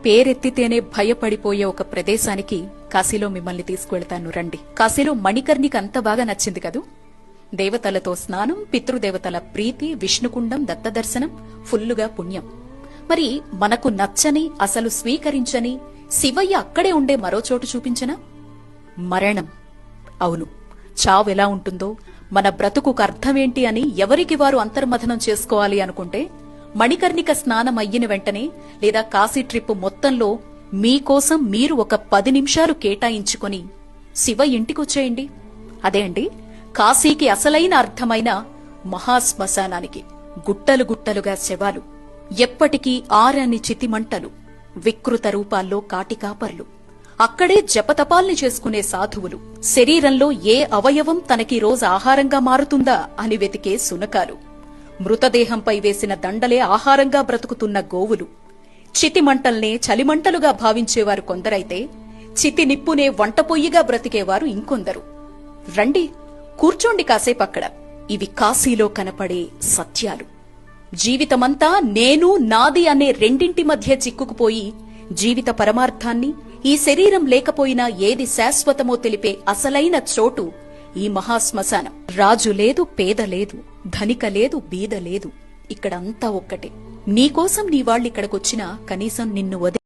పేరెత్తితేనే భయపడిపోయే ఒక ప్రదేశానికి కాశీలో మిమ్మల్ని తీసుకువెళ్తాను రండి. కాశీలో మణికర్ణికి అంత బాగా నచ్చింది కదూ. దేవతలతో స్నానం, పితృదేవతల ప్రీతి, విష్ణుకుండం, దత్తదర్శనం, ఫుల్లుగా పుణ్యం. మరి మనకు నచ్చని, అసలు స్వీకరించని శివయ్య అక్కడే ఉండే మరో చోటు చూపించనా? మరణం. అవును, చావెలా ఉంటుందో, మన బ్రతుకుకు అర్థమేంటి అని ఎవరికి వారు అంతర్మథనం చేసుకోవాలి అనుకుంటే మణికర్ణిక స్నానం అయ్యిన వెంటనే లేదా కాశీ ట్రిప్ మొత్తంలో మీకోసం మీరు ఒక 10 నిమిషాలు కేటాయించుకొని శివ ఇంటికొచ్చేయండి. అదే అండి కాశీకి అసలైన అర్థమైన మహాశ్మశానానికి. గుట్టలు గుట్టలుగా శవాలు, ఎప్పటికీ ఆరని చితిమంటలు, వికృత రూపాల్లో కాటికాపర్లు, అక్కడే జపతపాల్ని చేసుకునే సాధువులు, శరీరంలో ఏ అవయవం తనకి రోజు ఆహారంగా మారుతుందా అని వెతికే సునకాలు, మృతదేహంపై వేసిన దండలే ఆహారంగా బ్రతుకుతున్న గోవులు, చితిమంటల్నే చలిమంటలుగా భావించేవారు కొందరైతే చితి నిప్పునే వంటపొయ్యిగా బ్రతికేవారు ఇంకొందరు. రండి, కూర్చోండి కాసేపక్కడ. ఇవి కాశీలో కనపడే సత్యాలు. జీవితమంతా నేను, నాది అనే రెండింటి మధ్య చిక్కుకుపోయి జీవిత పరమార్థాన్ని, ఈ శరీరం లేకపోయినా ఏది శాశ్వతమో తెలిపే అసలైన చోటు ఈ మహాశ్మశానం. రాజు లేదు, పేద లేదు, ధనిక లేదు, బీద లేదు, ఇక్కడంతా ఒక్కటే. నీకోసం నీ వాళ్ళిక్కడికొచ్చినా కనీసం నిన్ను